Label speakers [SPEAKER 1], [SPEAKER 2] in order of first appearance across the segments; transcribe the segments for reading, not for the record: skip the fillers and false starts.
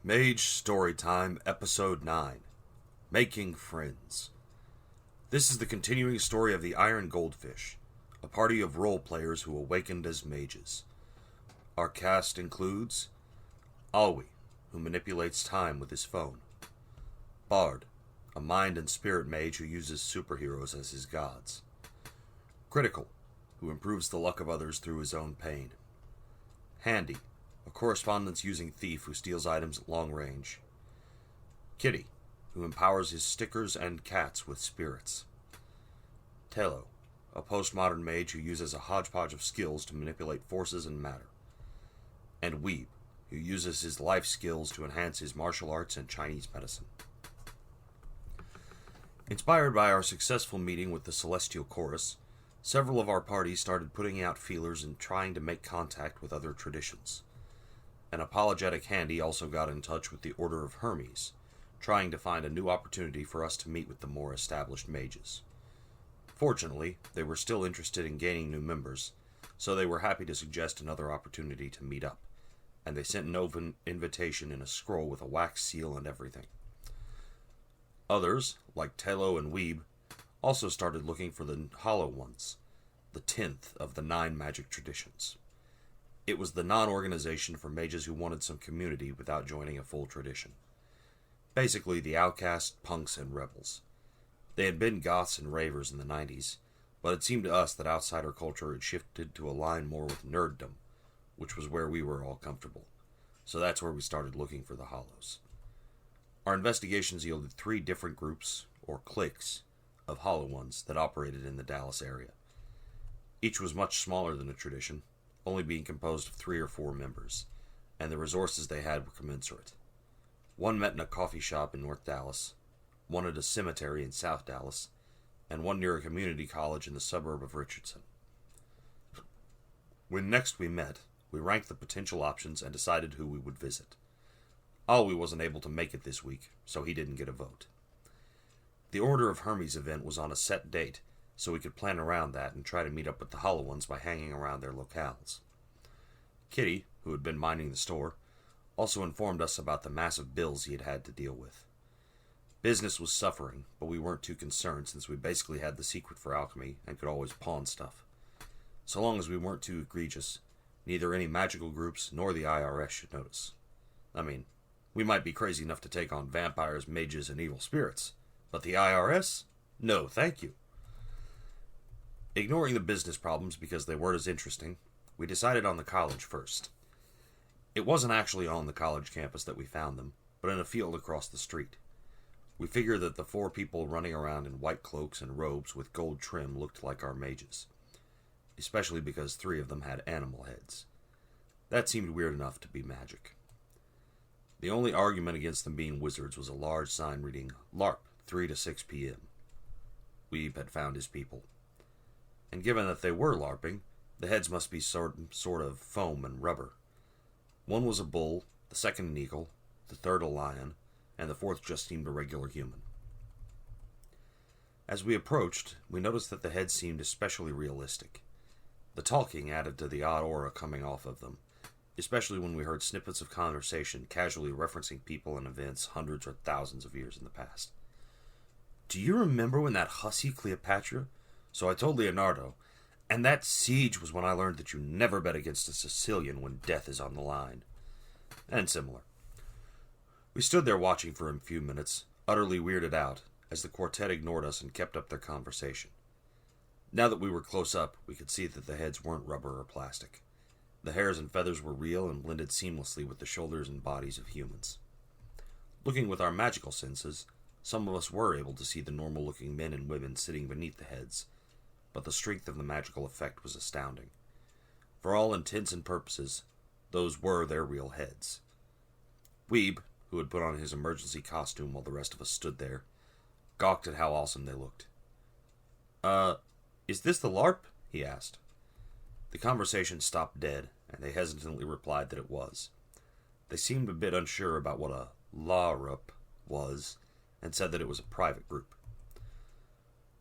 [SPEAKER 1] Mage Storytime, Episode 9 Making Friends. This is the continuing story of the Iron Goldfish, a party of role players who awakened as mages. Our cast includes Alwi, who manipulates time with his phone, Bard, a mind and spirit mage who uses superheroes as his gods, Critical, who improves the luck of others through his own pain, Handy, a correspondence-using thief who steals items at long range, Kitty, who empowers his stickers and cats with spirits, Telo, a postmodern mage who uses a hodgepodge of skills to manipulate forces and matter, and Weeb, who uses his life skills to enhance his martial arts and Chinese medicine. Inspired by our successful meeting with the Celestial Chorus, several of our parties started putting out feelers and trying to make contact with other traditions. An apologetic Handy also got in touch with the Order of Hermes, trying to find a new opportunity for us to meet with the more established mages. Fortunately, they were still interested in gaining new members, so they were happy to suggest another opportunity to meet up, and they sent an open invitation in a scroll with a wax seal and everything. Others, like Telo and Weeb, also started looking for the Hollow Ones, the 10th of the 9 magic traditions. It was the non-organization for mages who wanted some community without joining a full tradition. Basically, the outcasts, punks, and rebels. They had been goths and ravers in the 90s, but it seemed to us that outsider culture had shifted to align more with nerddom, which was where we were all comfortable. So that's where we started looking for the Hollows. Our investigations yielded 3 different groups, or cliques, of Hollow Ones that operated in the Dallas area. Each was much smaller than a tradition, only being composed of 3 or 4 members, and the resources they had were commensurate. One met in a coffee shop in North Dallas, one at a cemetery in South Dallas, and one near a community college in the suburb of Richardson. When next we met, we ranked the potential options and decided who we would visit. Alwi wasn't able to make it this week, so he didn't get a vote. The Order of Hermes event was on a set date, so we could plan around that and try to meet up with the Hollow Ones by hanging around their locales. Kitty, who had been minding the store, also informed us about the massive bills he had had to deal with. Business was suffering, but we weren't too concerned since we basically had the secret for alchemy and could always pawn stuff. So long as we weren't too egregious, neither any magical groups nor the IRS should notice. I mean, we might be crazy enough to take on vampires, mages, and evil spirits, but the IRS? No, thank you. Ignoring the business problems because they weren't as interesting, we decided on the college first. It wasn't actually on the college campus that we found them, but in a field across the street. We figured that the 4 people running around in white cloaks and robes with gold trim looked like our mages, especially because 3 of them had animal heads. That seemed weird enough to be magic. The only argument against them being wizards was a large sign reading, LARP, 3 to 6 p.m. Weeb had found his people. And given that they were LARPing, the heads must be sort of foam and rubber. One was a bull, the second an eagle, the third a lion, and the 4th just seemed a regular human. As we approached, we noticed that the heads seemed especially realistic. The talking added to the odd aura coming off of them, especially when we heard snippets of conversation casually referencing people and events hundreds or thousands of years in the past. Do you remember when that hussy Cleopatra? So I told Leonardo, and that siege was when I learned that you never bet against a Sicilian when death is on the line. And similar. We stood there watching for a few minutes, utterly weirded out, as the quartet ignored us and kept up their conversation. Now that we were close up, we could see that the heads weren't rubber or plastic. The hairs and feathers were real and blended seamlessly with the shoulders and bodies of humans. Looking with our magical senses, some of us were able to see the normal-looking men and women sitting beneath the heads, but the strength of the magical effect was astounding. For all intents and purposes, those were their real heads. Weeb, who had put on his emergency costume while the rest of us stood there, gawked at how awesome they looked. Is this the LARP? He asked. The conversation stopped dead, and they hesitantly replied that it was. They seemed a bit unsure about what a LARP was, and said that it was a private group.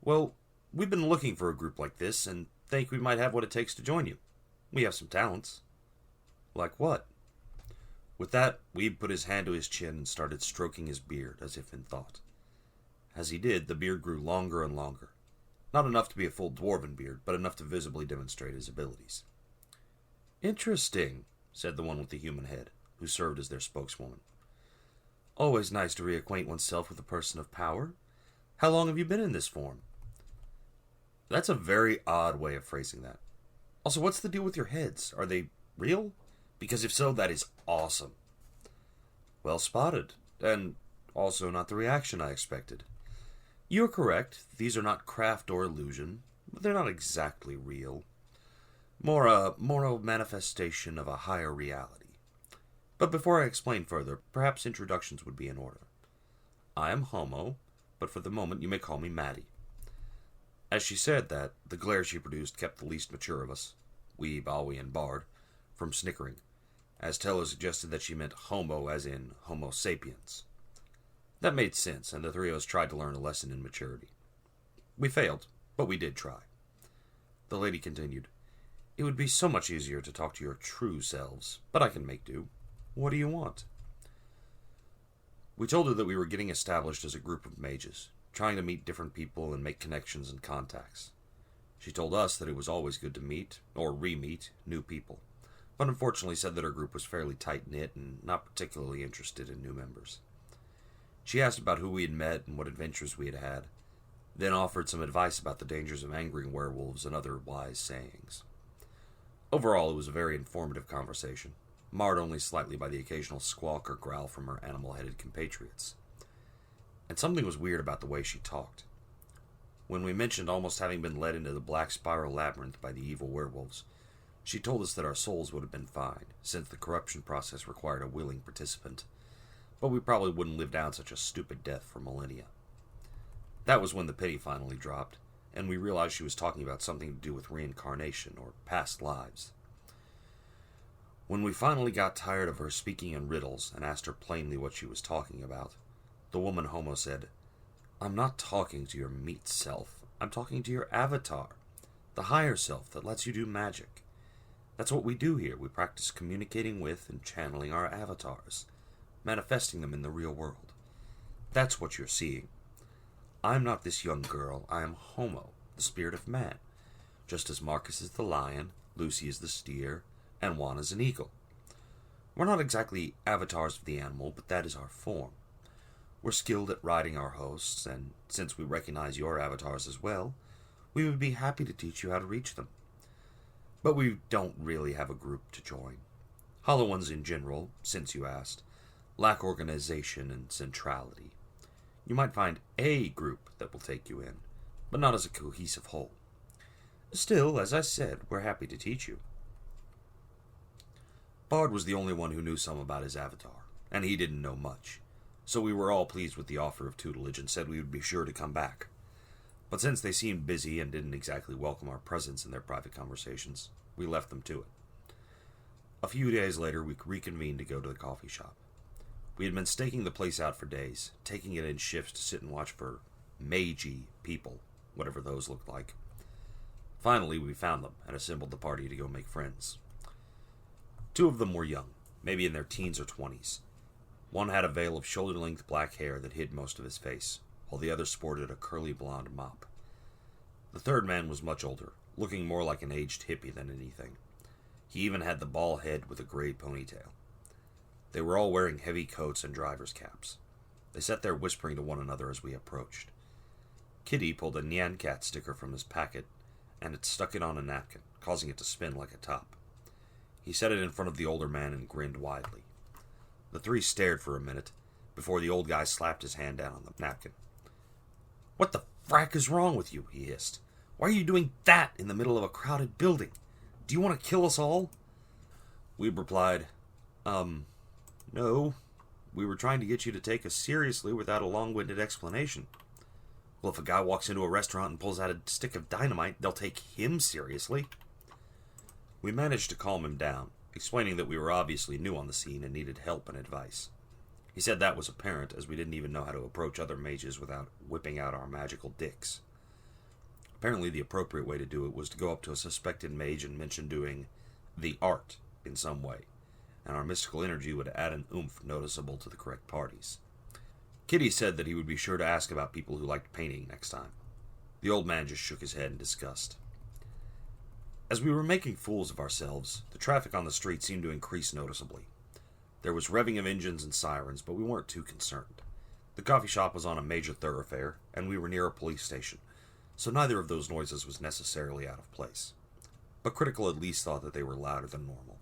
[SPEAKER 1] Well, we've been looking for a group like this, and think we might have what it takes to join you. We have some talents. Like what? With that, Weeb put his hand to his chin and started stroking his beard, as if in thought. As he did, the beard grew longer and longer. Not enough to be a full dwarven beard, but enough to visibly demonstrate his abilities. "Interesting," said the one with the human head, who served as their spokeswoman. "Always nice to reacquaint oneself with a person of power. How long have you been in this form?" That's a very odd way of phrasing that. Also, what's the deal with your heads? Are they real? Because if so, that is awesome. Well spotted, and also not the reaction I expected. You're correct, these are not craft or illusion, but they're not exactly real. More a manifestation of a higher reality. But before I explain further, perhaps introductions would be in order. I am Homo, but for the moment you may call me Maddie. As she said that, the glare she produced kept the least mature of us, Weeb, Awi, and Bard, from snickering, as Tello suggested that she meant homo as in homo sapiens. That made sense, and the three of us tried to learn a lesson in maturity. We failed, but we did try. The lady continued, "It would be so much easier to talk to your true selves, but I can make do. What do you want?" We told her that we were getting established as a group of mages, trying to meet different people and make connections and contacts. She told us that it was always good to meet, or re-meet, new people, but unfortunately said that her group was fairly tight-knit and not particularly interested in new members. She asked about who we had met and what adventures we had had, then offered some advice about the dangers of angering werewolves and other wise sayings. Overall, it was a very informative conversation, marred only slightly by the occasional squawk or growl from her animal-headed compatriots. And something was weird about the way she talked. When we mentioned almost having been led into the Black Spiral Labyrinth by the evil werewolves, she told us that our souls would have been fine, since the corruption process required a willing participant, but we probably wouldn't live down such a stupid death for millennia. That was when the pity finally dropped, and we realized she was talking about something to do with reincarnation or past lives. When we finally got tired of her speaking in riddles and asked her plainly what she was talking about, the woman Homo said, "I'm not talking to your meat self. I'm talking to your avatar, the higher self that lets you do magic. That's what we do here. We practice communicating with and channeling our avatars, manifesting them in the real world. That's what you're seeing. I'm not this young girl. I am Homo, the spirit of man, just as Marcus is the lion, Lucy is the steer, and Juan is an eagle. We're not exactly avatars of the animal, but that is our form. We're skilled at riding our hosts, and since we recognize your avatars as well, we would be happy to teach you how to reach them. But we don't really have a group to join. Hollow ones in general, since you asked, lack organization and centrality. You might find a group that will take you in, but not as a cohesive whole. Still, as I said, we're happy to teach you." Bard was the only one who knew some about his avatar, and he didn't know much, so we were all pleased with the offer of tutelage and said we would be sure to come back. But since they seemed busy and didn't exactly welcome our presence in their private conversations, we left them to it. A few days later, we reconvened to go to the coffee shop. We had been staking the place out for days, taking it in shifts to sit and watch for Mage people, whatever those looked like. Finally, we found them and assembled the party to go make friends. Two of them were young, maybe in their teens or 20s. One had a veil of shoulder-length black hair that hid most of his face, while the other sported a curly blonde mop. The third man was much older, looking more like an aged hippie than anything. He even had the bald head with a gray ponytail. They were all wearing heavy coats and driver's caps. They sat there whispering to one another as we approached. Kitty pulled a Nyan Cat sticker from his packet, and it stuck it on a napkin, causing it to spin like a top. He set it in front of the older man and grinned widely. The three stared for a minute, before the old guy slapped his hand down on the napkin. "What the frack is wrong with you?" he hissed. "Why are you doing that in the middle of a crowded building? Do you want to kill us all?" Weeb replied, No. We were trying to get you to take us seriously without a long-winded explanation." "Well, if a guy walks into a restaurant and pulls out a stick of dynamite, they'll take him seriously." We managed to calm him down, explaining that we were obviously new on the scene and needed help and advice. He said that was apparent, as we didn't even know how to approach other mages without whipping out our magical dicks. Apparently the appropriate way to do it was to go up to a suspected mage and mention doing the art in some way, and our mystical energy would add an oomph noticeable to the correct parties. Kitty said that he would be sure to ask about people who liked painting next time. The old man just shook his head in disgust. As we were making fools of ourselves, the traffic on the street seemed to increase noticeably. There was revving of engines and sirens, but we weren't too concerned. The coffee shop was on a major thoroughfare, and we were near a police station, so neither of those noises was necessarily out of place. But Critical at least thought that they were louder than normal.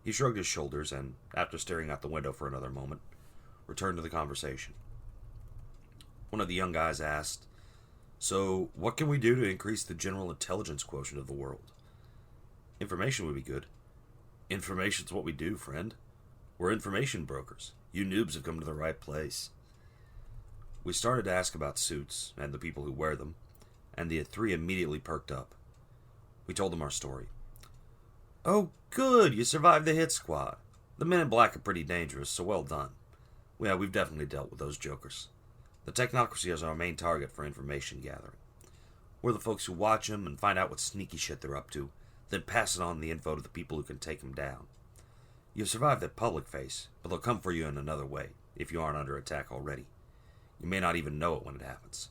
[SPEAKER 1] He shrugged his shoulders and, after staring out the window for another moment, returned to the conversation. One of the young guys asked, "So, what can we do to increase the general intelligence quotient of the world?" "Information would be good." "Information's what we do, friend. We're information brokers. You noobs have come to the right place." We started to ask about suits and the people who wear them, and the three immediately perked up. We told them our story. "Oh, good, you survived the hit squad. The men in black are pretty dangerous, so well done. Yeah, we've definitely dealt with those jokers. The technocracy is our main target for information gathering. We're the folks who watch them and find out what sneaky shit they're up to, then pass it on the info to the people who can take them down. You've survived the public face, but they'll come for you in another way, if you aren't under attack already. You may not even know it when it happens."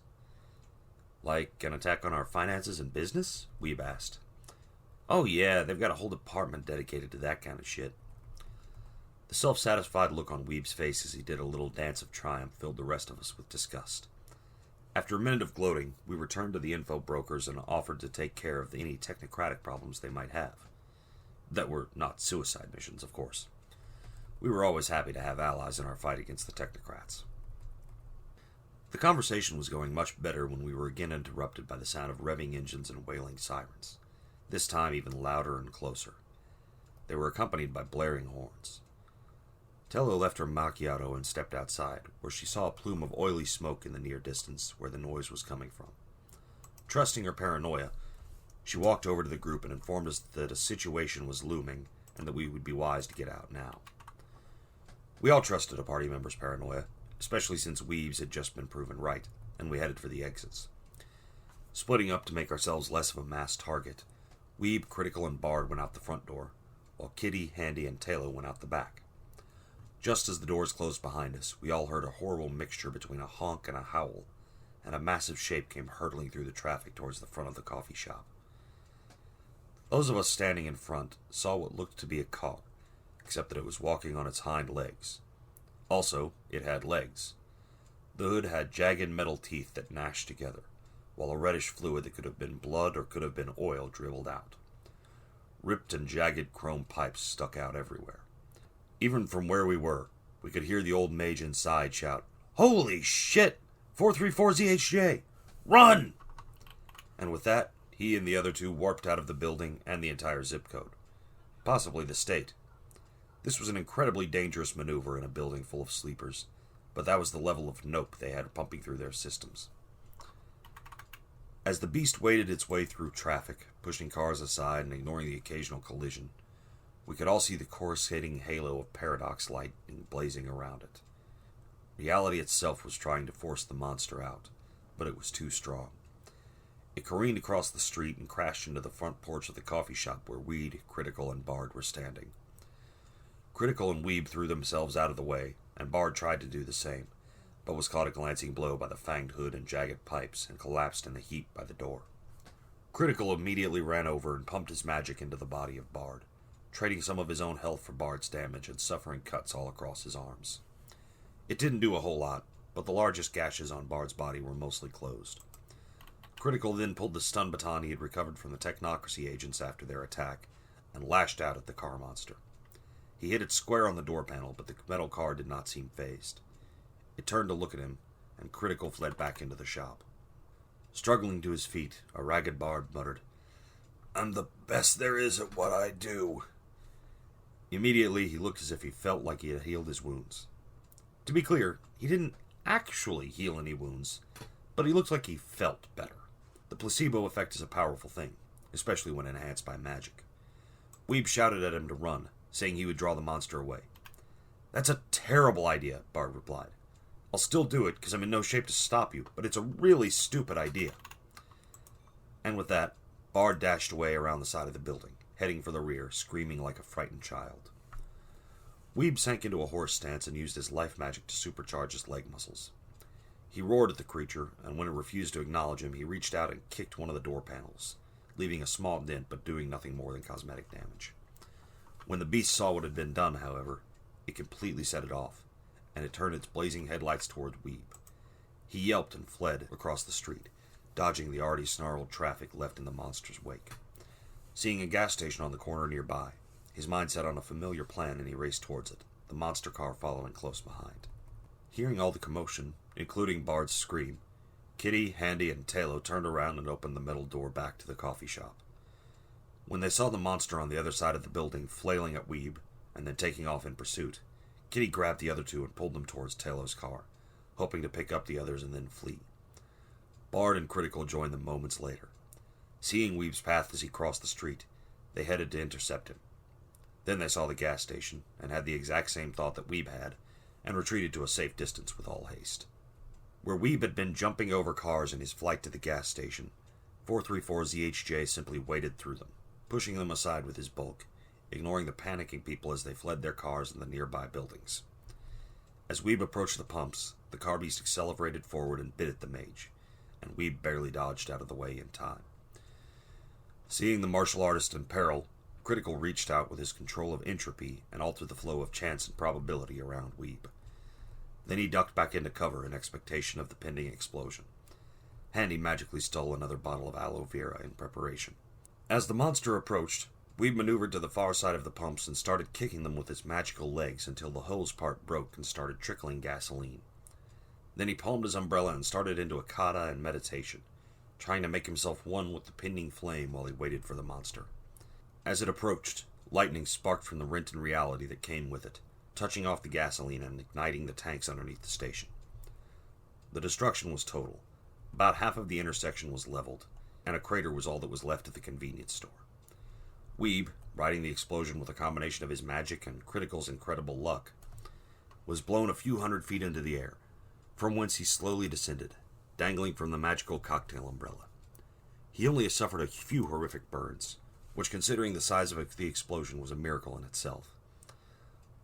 [SPEAKER 1] "Like an attack on our finances and business?" Weeb asked. "Oh yeah, they've got a whole department dedicated to that kind of shit." The self-satisfied look on Weeb's face as he did a little dance of triumph filled the rest of us with disgust. After a minute of gloating, we returned to the info brokers and offered to take care of any technocratic problems they might have. That were not suicide missions, of course. We were always happy to have allies in our fight against the technocrats. The conversation was going much better when we were again interrupted by the sound of revving engines and wailing sirens, this time even louder and closer. They were accompanied by blaring horns. Tello left her macchiato and stepped outside, where she saw a plume of oily smoke in the near distance where the noise was coming from. Trusting her paranoia, she walked over to the group and informed us that a situation was looming and that we would be wise to get out now. We all trusted a party member's paranoia, especially since Weaves had just been proven right, and we headed for the exits. Splitting up to make ourselves less of a mass target, Weeb, Critical, and Bard went out the front door, while Kitty, Handy, and Taylor went out the back. Just as the doors closed behind us, we all heard a horrible mixture between a honk and a howl, and a massive shape came hurtling through the traffic towards the front of the coffee shop. Those of us standing in front saw what looked to be a car, except that it was walking on its hind legs. Also, it had legs. The hood had jagged metal teeth that gnashed together, while a reddish fluid that could have been blood or could have been oil dribbled out. Ripped and jagged chrome pipes stuck out everywhere. Even from where we were, we could hear the old mage inside shout, "Holy shit! 434ZHJ! Run!" And with that, he and the other two warped out of the building and the entire zip code. Possibly the state. This was an incredibly dangerous maneuver in a building full of sleepers, but that was the level of nope they had pumping through their systems. As the beast waded its way through traffic, pushing cars aside and ignoring the occasional collision, we could all see the coruscating halo of paradox lightning blazing around it. Reality itself was trying to force the monster out, but it was too strong. It careened across the street and crashed into the front porch of the coffee shop where Weed, Critical, and Bard were standing. Critical and Weeb threw themselves out of the way, and Bard tried to do the same, but was caught a glancing blow by the fanged hood and jagged pipes and collapsed in the heap by the door. Critical immediately ran over and pumped his magic into the body of Bard, trading some of his own health for Bard's damage and suffering cuts all across his arms. It didn't do a whole lot, but the largest gashes on Bard's body were mostly closed. Critical then pulled the stun baton he had recovered from the technocracy agents after their attack and lashed out at the car monster. He hit it square on the door panel, but the metal car did not seem fazed. It turned to look at him, and Critical fled back into the shop. Struggling to his feet, a ragged Bard muttered, "I'm the best there is at what I do." Immediately, he looked as if he felt like he had healed his wounds. To be clear, he didn't actually heal any wounds, but he looked like he felt better. The placebo effect is a powerful thing, especially when enhanced by magic. Weeb shouted at him to run, saying he would draw the monster away. "That's a terrible idea," Bard replied. "I'll still do it because I'm in no shape to stop you, but it's a really stupid idea." And with that, Bard dashed away around the side of the building, heading for the rear, screaming like a frightened child. Weeb sank into a horse stance and used his life magic to supercharge his leg muscles. He roared at the creature, and when it refused to acknowledge him, he reached out and kicked one of the door panels, leaving a small dent but doing nothing more than cosmetic damage. When the beast saw what had been done, however, it completely set it off, and it turned its blazing headlights toward Weeb. He yelped and fled across the street, dodging the already snarled traffic left in the monster's wake. Seeing a gas station on the corner nearby, his mind set on a familiar plan and he raced towards it, the monster car following close behind. Hearing all the commotion, including Bard's scream, Kitty, Handy, and Talo turned around and opened the metal door back to the coffee shop. When they saw the monster on the other side of the building flailing at Weeb and then taking off in pursuit, Kitty grabbed the other two and pulled them towards Talo's car, hoping to pick up the others and then flee. Bard and Critical joined them moments later. Seeing Weeb's path as he crossed the street, they headed to intercept him. Then they saw the gas station and had the exact same thought that Weeb had, and retreated to a safe distance with all haste. Where Weeb had been jumping over cars in his flight to the gas station, 434ZHJ simply waded through them, pushing them aside with his bulk, ignoring the panicking people as they fled their cars in the nearby buildings. As Weeb approached the pumps, the car beast accelerated forward and bit at the mage, and Weeb barely dodged out of the way in time. Seeing the martial artist in peril, Critical reached out with his control of entropy and altered the flow of chance and probability around Weeb. Then he ducked back into cover in expectation of the pending explosion. Handy magically stole another bottle of aloe vera in preparation. As the monster approached, Weeb maneuvered to the far side of the pumps and started kicking them with his magical legs until the hose part broke and started trickling gasoline. Then he palmed his umbrella and started into a kata and meditation, trying to make himself one with the pending flame while he waited for the monster. As it approached, lightning sparked from the rent in reality that came with it, touching off the gasoline and igniting the tanks underneath the station. The destruction was total. About half of the intersection was leveled, and a crater was all that was left of the convenience store. Weeb, riding the explosion with a combination of his magic and Critical's incredible luck, was blown a few hundred feet into the air, from whence he slowly descended, dangling from the magical cocktail umbrella. He only suffered a few horrific burns, which, considering the size of the explosion, was a miracle in itself.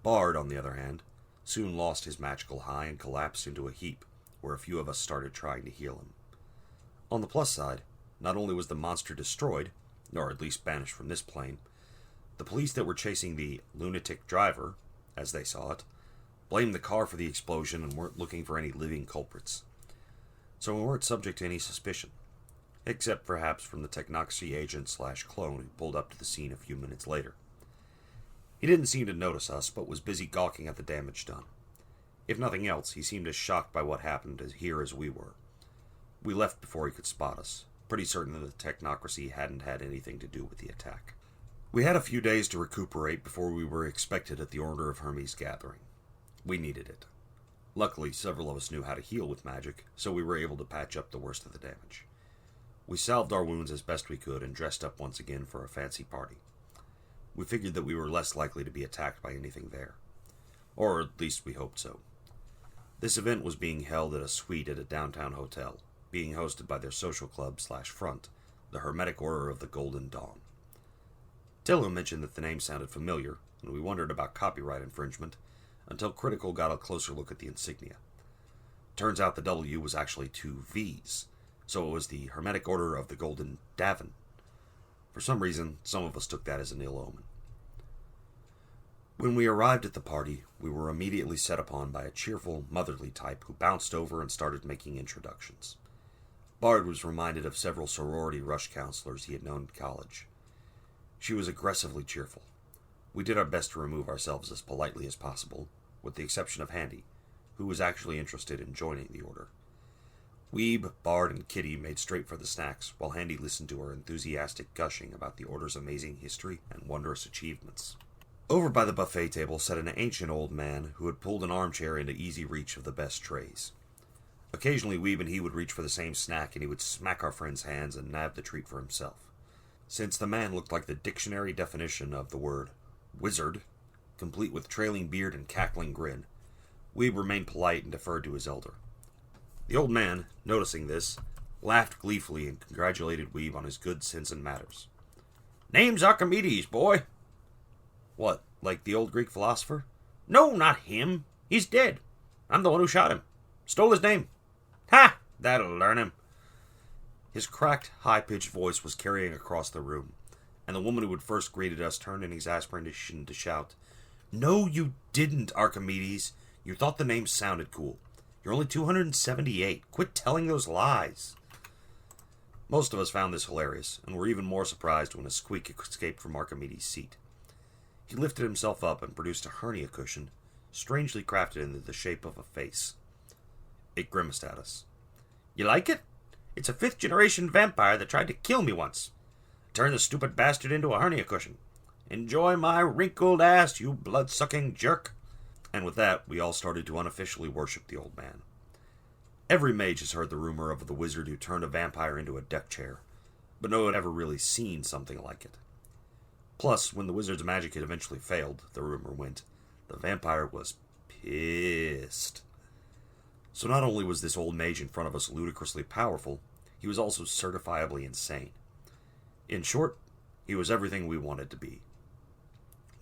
[SPEAKER 1] Bard, on the other hand, soon lost his magical high and collapsed into a heap, where a few of us started trying to heal him. On the plus side, not only was the monster destroyed, or at least banished from this plane, the police that were chasing the lunatic driver, as they saw it, blamed the car for the explosion and weren't looking for any living culprits. So we weren't subject to any suspicion, except perhaps from the technocracy agent / clone who pulled up to the scene a few minutes later. He didn't seem to notice us, but was busy gawking at the damage done. If nothing else, he seemed as shocked by what happened here as we were. We left before he could spot us, pretty certain that the technocracy hadn't had anything to do with the attack. We had a few days to recuperate before we were expected at the Order of Hermes gathering. We needed it. Luckily, several of us knew how to heal with magic, so we were able to patch up the worst of the damage. We salved our wounds as best we could and dressed up once again for a fancy party. We figured that we were less likely to be attacked by anything there. Or at least we hoped so. This event was being held at a suite at a downtown hotel, being hosted by their social club / front, the Hermetic Order of the Golden Dawn. Tillo mentioned that the name sounded familiar, and we wondered about copyright infringement, until Critical got a closer look at the insignia. Turns out the W was actually 2 V's, so it was the Hermetic Order of the Golden Davin. For some reason, some of us took that as an ill omen. When we arrived at the party, we were immediately set upon by a cheerful, motherly type who bounced over and started making introductions. Bard was reminded of several sorority rush counselors he had known in college. She was aggressively cheerful. We did our best to remove ourselves as politely as possible, with the exception of Handy, who was actually interested in joining the order. Weeb, Bard, and Kitty made straight for the snacks, while Handy listened to her enthusiastic gushing about the Order's amazing history and wondrous achievements. Over by the buffet table sat an ancient old man who had pulled an armchair into easy reach of the best trays. Occasionally Weeb and he would reach for the same snack, and he would smack our friend's hands and nab the treat for himself. Since the man looked like the dictionary definition of the word wizard, complete with trailing beard and cackling grin, Weeb remained polite and deferred to his elder. The old man, noticing this, laughed gleefully and congratulated Weeb on his good sense in matters. "Name's Archimedes, boy." "What, like the old Greek philosopher?" No, not him. He's dead. I'm the one who shot him. Stole his name. Ha! That'll learn him. His cracked, high-pitched voice was carrying across the room, and the woman who had first greeted us turned in exasperation to shout, "No, you didn't, Archimedes. You thought the name sounded cool. You're only 278. Quit telling those lies." Most of us found this hilarious, and were even more surprised when a squeak escaped from Archimedes' seat. He lifted himself up and produced a hernia cushion, strangely crafted into the shape of a face. It grimaced at us. "You like it? It's a fifth-generation vampire that tried to kill me once. Turn the stupid bastard into a hernia cushion. Enjoy my wrinkled ass, you blood-sucking jerk." And with that, we all started to unofficially worship the old man. Every mage has heard the rumor of the wizard who turned a vampire into a deck chair, but no one had ever really seen something like it. Plus, when the wizard's magic had eventually failed, the rumor went, the vampire was pissed. So not only was this old mage in front of us ludicrously powerful, he was also certifiably insane. In short, he was everything we wanted to be.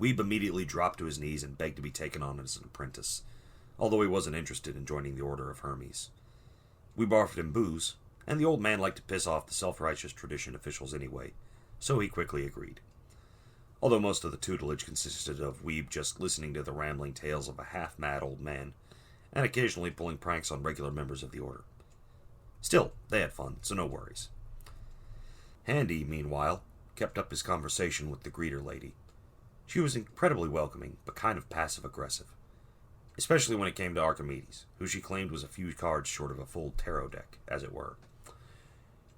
[SPEAKER 1] Weeb immediately dropped to his knees and begged to be taken on as an apprentice, although he wasn't interested in joining the Order of Hermes. We offered him booze, and the old man liked to piss off the self-righteous tradition officials anyway, so he quickly agreed. Although most of the tutelage consisted of Weeb just listening to the rambling tales of a half-mad old man, and occasionally pulling pranks on regular members of the Order. Still, they had fun, so no worries. Handy, meanwhile, kept up his conversation with the greeter lady. She was incredibly welcoming, but kind of passive-aggressive. Especially when it came to Archimedes, who she claimed was a few cards short of a full tarot deck, as it were.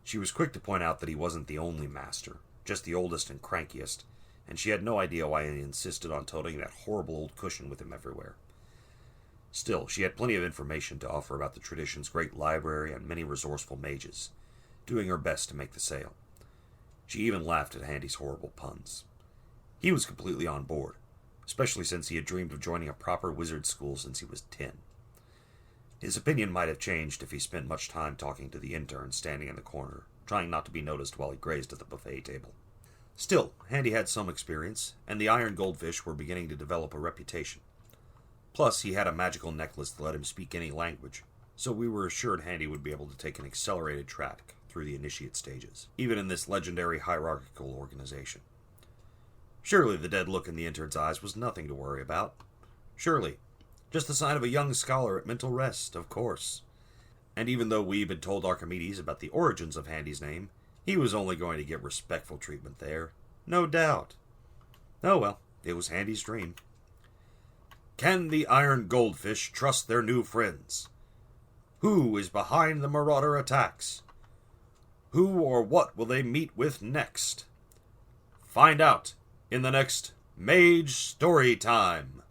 [SPEAKER 1] She was quick to point out that he wasn't the only master, just the oldest and crankiest, and she had no idea why he insisted on toting that horrible old cushion with him everywhere. Still, she had plenty of information to offer about the tradition's great library and many resourceful mages, doing her best to make the sale. She even laughed at Handy's horrible puns. He was completely on board, especially since he had dreamed of joining a proper wizard school since he was 10. His opinion might have changed if he spent much time talking to the intern standing in the corner, trying not to be noticed while he grazed at the buffet table. Still, Handy had some experience, and the iron goldfish were beginning to develop a reputation. Plus, he had a magical necklace that let him speak any language, so we were assured Handy would be able to take an accelerated track through the initiate stages, even in this legendary hierarchical organization. Surely the dead look in the intern's eyes was nothing to worry about. Surely. Just the sign of a young scholar at mental rest, of course. And even though Weeb had told Archimedes about the origins of Handy's name, he was only going to get respectful treatment there. No doubt. Oh well, it was Handy's dream. Can the iron goldfish trust their new friends? Who is behind the marauder attacks? Who or what will they meet with next? Find out in the next Mage Storytime.